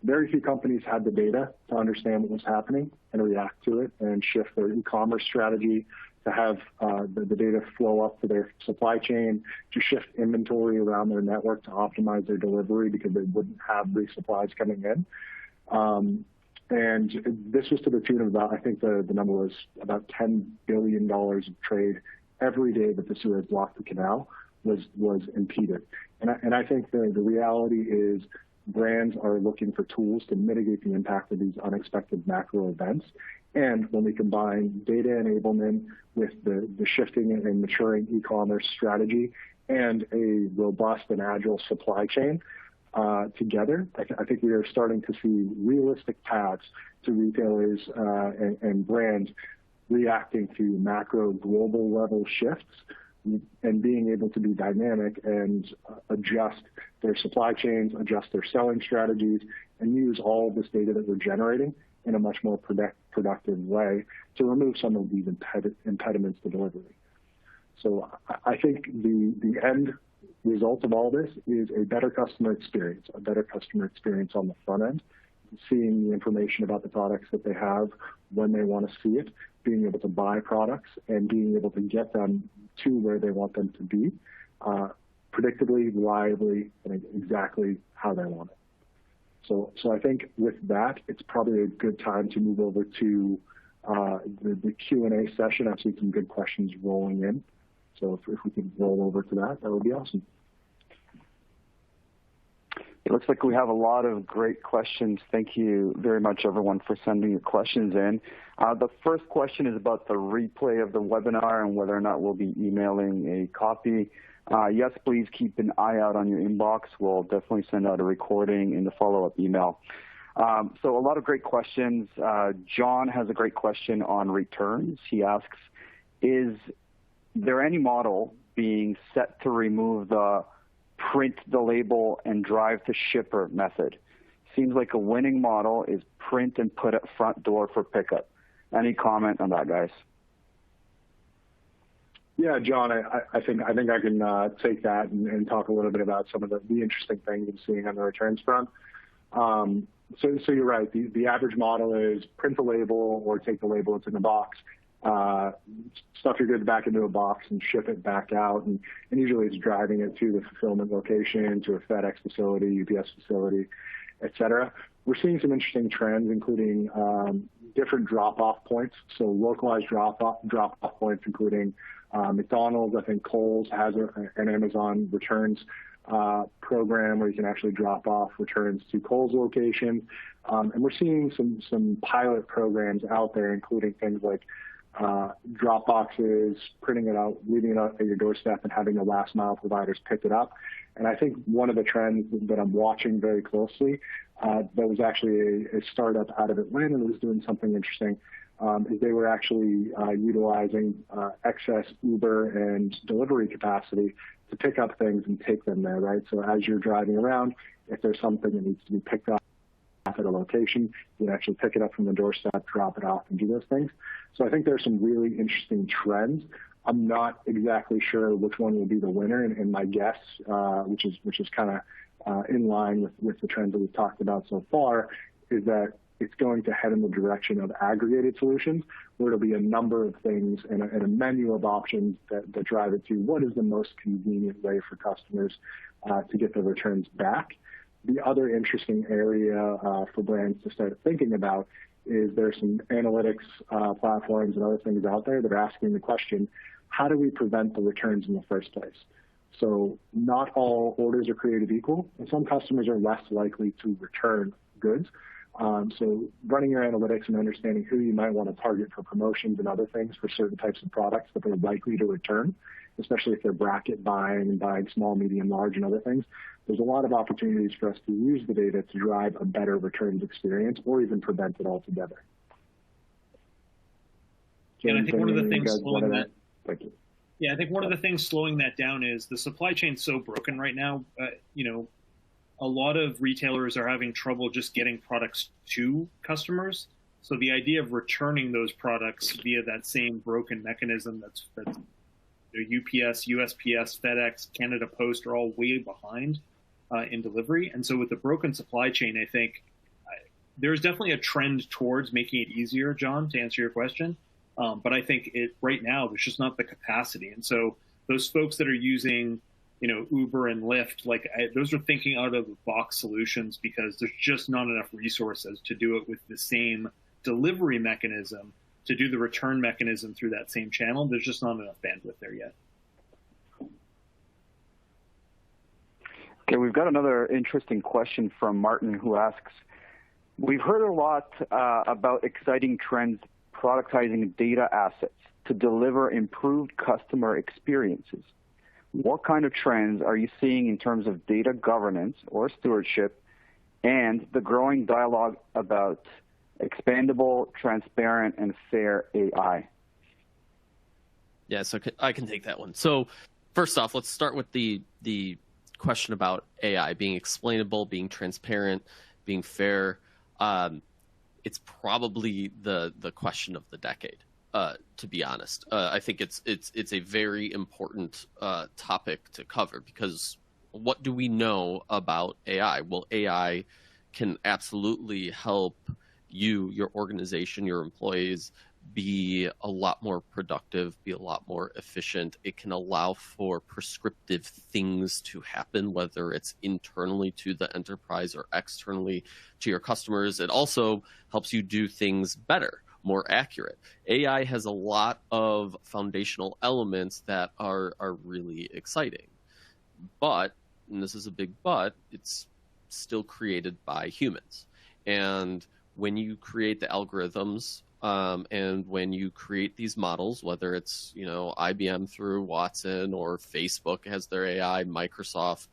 Very few companies had the data to understand what was happening and react to it and shift their e-commerce strategy to have the data flow up to their supply chain, to shift inventory around their network to optimize their delivery because they wouldn't have resupplies coming in. And this was to the tune of about, I think the number was about $10 billion of trade every day that the Suez blocked the canal was impeded. And I think the reality is brands are looking for tools to mitigate the impact of these unexpected macro events. And when we combine data enablement with the shifting and maturing e-commerce strategy and a robust and agile supply chain together, I think we are starting to see realistic paths to retailers and brands reacting to macro global level shifts and being able to be dynamic and adjust their supply chains, adjust their selling strategies, and use all of this data that we're generating in a much more productive way to remove some of these impediments to delivery. So I think the end result of all this is a better customer experience on the front end, seeing the information about the products that they have when they want to see it, being able to buy products and being able to get them to where they want them to be, predictably, reliably, and exactly how they want it. So I think with that, it's probably a good time to move over to the Q&A session. I've seen some good questions rolling in. So if we could roll over to that, that would be awesome. It looks like we have a lot of great questions. Thank you very much, everyone, for sending your questions in. The first question is about the replay of the webinar and whether or not we'll be emailing a copy. Yes, please keep an eye out on your inbox. We'll definitely send out a recording in the follow-up email. So a lot of great questions. John has a great question on returns. He asks, is there any model being set to remove the print the label and drive to shipper method? Seems like a winning model is print and put at front door for pickup. Any comment on that, guys? Yeah, John, I think I can take that and talk a little bit about some of the interesting things I'm seeing on the returns front. So you're right. The average model is print the label or take the label, it's in the box, stuff your goods back into a box and ship it back out. And usually it's driving it to the fulfillment location, to a FedEx facility, UPS facility, et cetera. We're seeing some interesting trends, including different drop-off points. So localized drop-off points, including McDonald's. I think Kohl's has an Amazon returns program where you can actually drop off returns to Kohl's location. And we're seeing some pilot programs out there, including things like drop boxes, printing it out, leaving it out at your doorstep, and having the last mile providers pick it up. And I think one of the trends that I'm watching very closely, that was actually a startup out of Atlanta that was doing something interesting, is they were actually utilizing excess Uber and delivery capacity to pick up things and take them there, right? So as you're driving around, if there's something that needs to be picked up at a location, you can actually pick it up from the doorstep, drop it off, and do those things. So I think there's some really interesting trends. I'm not exactly sure which one will be the winner, and my guess, which is kind of in line with the trends that we've talked about so far, is that it's going to head in the direction of aggregated solutions, where it'll be a number of things and a menu of options that drive it to what is the most convenient way for customers to get their returns back. The other interesting area for brands to start thinking about is there's some analytics platforms and other things out there that are asking the question, how do we prevent the returns in the first place? So not all orders are created equal, and some customers are less likely to return goods. So running your analytics and understanding who you might want to target for promotions and other things for certain types of products that they're likely to return, especially if they're bracket buying and buying small, medium, large, and other things. There's a lot of opportunities for us to use the data to drive a better returns experience or even prevent it altogether. And I think one of the things slowing that, thank you. Yeah, I think one of the things slowing that down is the supply chain's so broken right now. A lot of retailers are having trouble just getting products to customers. So the idea of returning those products via that same broken mechanism that's UPS, USPS, FedEx, Canada Post are all way behind in delivery. And so with the broken supply chain, I think there's definitely a trend towards making it easier, John, to answer your question. But I think right now there's just not the capacity. And so those folks that are using Uber and Lyft, those are thinking out of the box solutions because there's just not enough resources to do it with the same delivery mechanism, to do the return mechanism through that same channel. There's just not enough bandwidth there yet. Okay, we've got another interesting question from Martin, who asks, we've heard a lot about exciting trends productizing data assets to deliver improved customer experiences. What kind of trends are you seeing in terms of data governance or stewardship and the growing dialogue about expandable, transparent, and fair AI? Yeah, so I can take that one. So first off, let's start with the question about AI being explainable, being transparent, being fair. It's probably the question of the decade. To be honest, I think it's a very important topic to cover, because what do we know about AI? Well, AI can absolutely help you, your organization, your employees be a lot more productive, be a lot more efficient. It can allow for prescriptive things to happen, whether it's internally to the enterprise or externally to your customers. It also helps you do things better, more accurate. AI has a lot of foundational elements that are really exciting. But, and this is a big but, it's still created by humans. And when you create the algorithms, and when you create these models, whether it's, IBM through Watson, or Facebook has their AI, Microsoft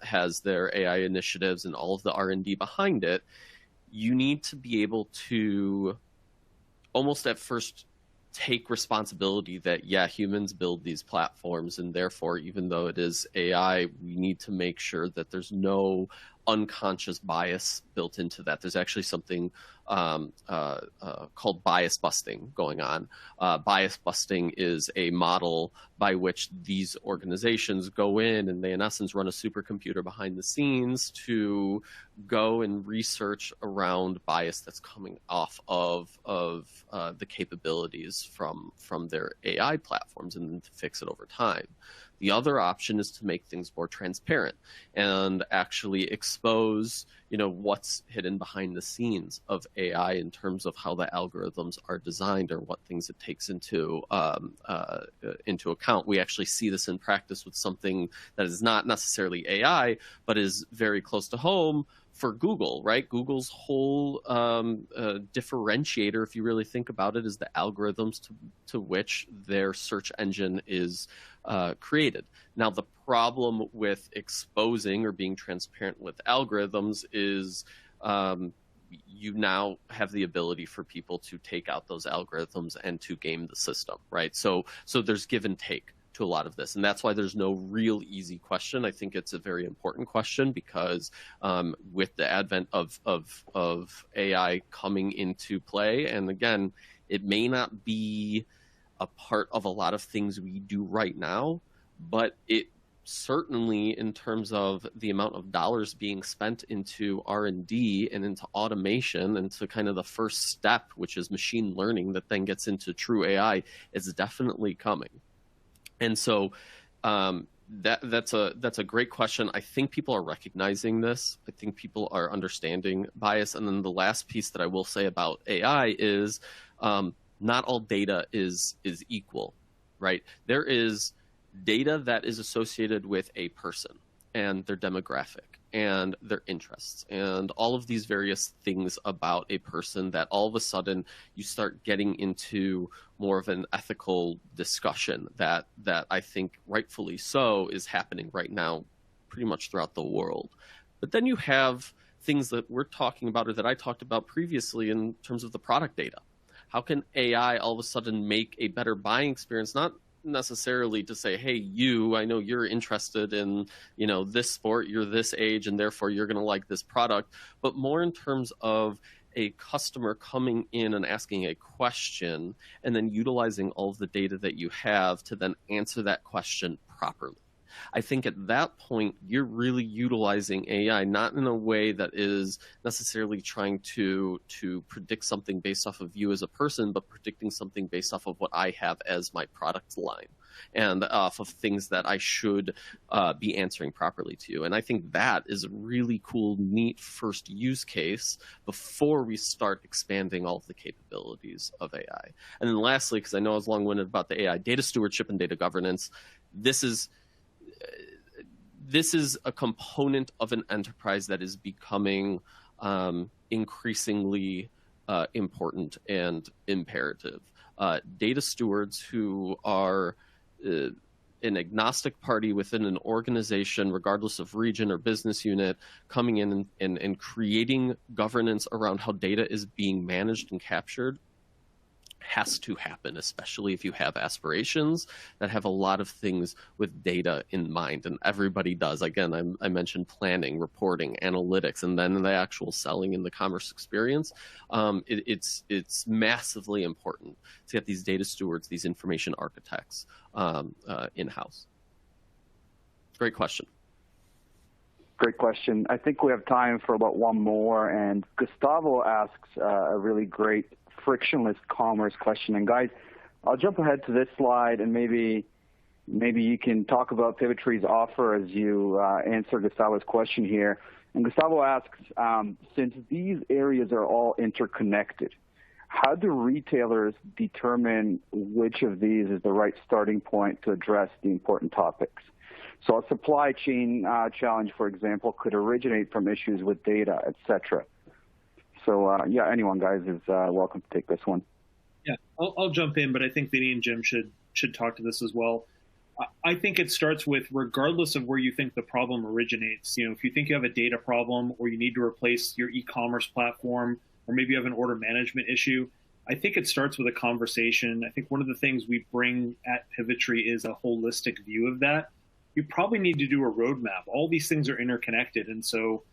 has their AI initiatives and all of the R&D behind it, you need to be able to almost at first take responsibility that, yeah, humans build these platforms, and therefore, even though it is AI, we need to make sure that there's no unconscious bias built into that. There's actually something called bias busting going on. Bias busting is a model by which these organizations go in and they, in essence, run a supercomputer behind the scenes to go and research around bias that's coming off of the capabilities from their AI platforms, and then to fix it over time. The other option is to make things more transparent and actually expose, what's hidden behind the scenes of AI in terms of how the algorithms are designed or what things it takes into account. We actually see this in practice with something that is not necessarily AI, but is very close to home for Google, right? Google's whole differentiator, if you really think about it, is the algorithms to which their search engine is created. Now, the problem with exposing or being transparent with algorithms is you now have the ability for people to take out those algorithms and to game the system, right? So there's give and take to a lot of this, and that's why there's no real easy question. I think it's a very important question because with the advent of AI coming into play, and again, it may not be a part of a lot of things we do right now, but it certainly, in terms of the amount of dollars being spent into R&D and into automation and to kind of the first step, which is machine learning that then gets into true AI, is definitely coming. And so that's a great question. I think people are recognizing this. I think people are understanding bias. And then the last piece that I will say about AI is not all data is equal, right? There is data that is associated with a person and their demographic and their interests and all of these various things about a person that all of a sudden you start getting into more of an ethical discussion that I think rightfully so is happening right now pretty much throughout the world. But then you have things that we're talking about or that I talked about previously in terms of the product data. How can AI all of a sudden make a better buying experience, not necessarily to say, hey, I know you're interested in, this sport, you're this age, and therefore you're going to like this product, but more in terms of a customer coming in and asking a question and then utilizing all of the data that you have to then answer that question properly. I think at that point, you're really utilizing AI, not in a way that is necessarily trying to predict something based off of you as a person, but predicting something based off of what I have as my product line and off of things that I should be answering properly to you. And I think that is a really cool, neat first use case before we start expanding all of the capabilities of AI. And then lastly, because I know I was long-winded about the AI, data stewardship and data governance, this is a component of an enterprise that is becoming increasingly important and imperative. Data stewards who are an agnostic party within an organization, regardless of region or business unit, coming in and creating governance around how data is being managed and captured has to happen, especially if you have aspirations that have a lot of things with data in mind, and everybody does. Again, I mentioned planning, reporting, analytics, and then the actual selling and the commerce experience. It's massively important to get these data stewards, these information architects in-house. Great question. Great question. I think we have time for about one more, and Gustavo asks a really great frictionless commerce question. And guys, I'll jump ahead to this slide, and maybe you can talk about Pivotree's offer as you answer Gustavo's question here. And Gustavo asks, since these areas are all interconnected, how do retailers determine which of these is the right starting point to address the important topics? So a supply chain challenge, for example, could originate from issues with data, etc. So yeah, anyone, guys, is welcome to take this one. Yeah, I'll jump in, but I think Vinny and Jim should talk to this as well. I think it starts with, regardless of where you think the problem originates, if you think you have a data problem or you need to replace your e-commerce platform, or maybe you have an order management issue, I think it starts with a conversation. I think one of the things we bring at Pivotree is a holistic view of that. You probably need to do a roadmap. All these things are interconnected. And so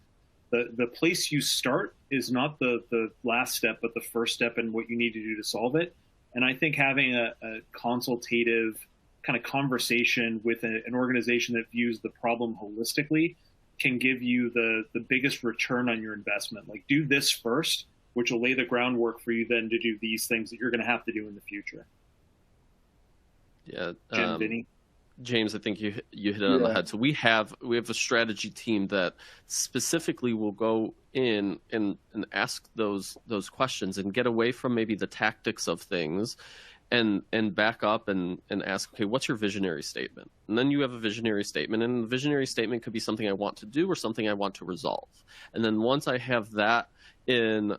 the place you start is not the last step, but the first step in what you need to do to solve it. And I think having a consultative kind of conversation with an organization that views the problem holistically can give you the biggest return on your investment. Like, do this first, which will lay the groundwork for you then to do these things that you're going to have to do in the future. Yeah, Jim, Vinny? James, I think you hit it on the head. So we have a strategy team that specifically will go in and ask those questions and get away from maybe the tactics of things, and back up and ask, okay, what's your visionary statement? And then you have a visionary statement, and the visionary statement could be something I want to do or something I want to resolve. And then once I have that in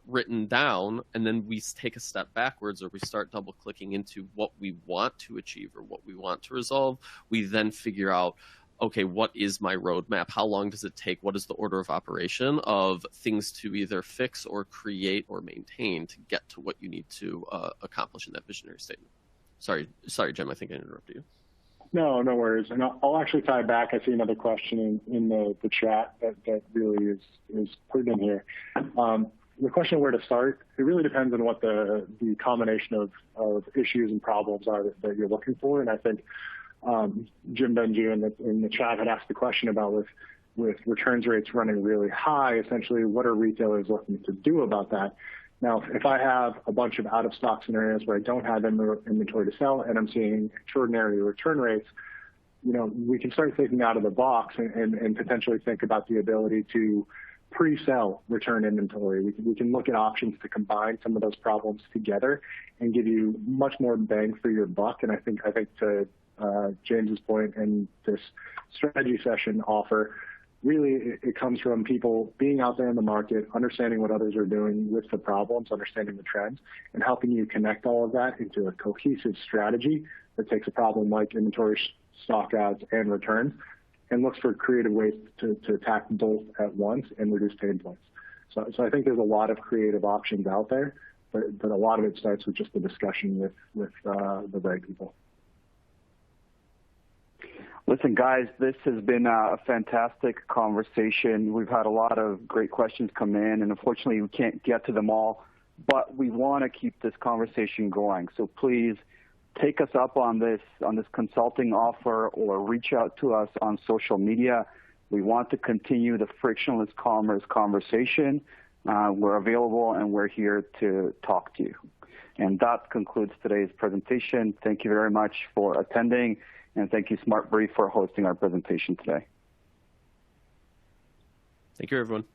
written down, and then we take a step backwards, or we start double clicking into what we want to achieve or what we want to resolve, we then figure out, okay, what is my roadmap? How long does it take? What is the order of operation of things to either fix or create or maintain to get to what you need to accomplish in that visionary statement? Sorry, Jim, I think I interrupted you. No worries. And I'll actually tie back. I see another question in the chat that really is put in here. The question of where to start, it really depends on what the combination of issues and problems are that you're looking for. And I think Jim Benju in the chat had asked the question about with returns rates running really high, essentially what are retailers looking to do about that? Now, if I have a bunch of out-of-stock scenarios where I don't have inventory to sell and I'm seeing extraordinary return rates, we can start thinking out of the box and potentially think about the ability to pre-sell return inventory. We can look at options to combine some of those problems together and give you much more bang for your buck. And I think to James's point and this strategy session offer, really, it comes from people being out there in the market, understanding what others are doing with the problems, understanding the trends, and helping you connect all of that into a cohesive strategy that takes a problem like inventory, stock outs, and returns, and looks for creative ways to attack both at once and reduce pain points. So I think there's a lot of creative options out there, but a lot of it starts with just the discussion with the right people. Listen, guys, this has been a fantastic conversation. We've had a lot of great questions come in, and unfortunately we can't get to them all, but we want to keep this conversation going. So please take us up on this consulting offer, or reach out to us on social media. We want to continue the frictionless commerce conversation. We're available and we're here to talk to you. And that concludes today's presentation. Thank you very much for attending. And thank you, SmartBrief, for hosting our presentation today. Thank you, everyone.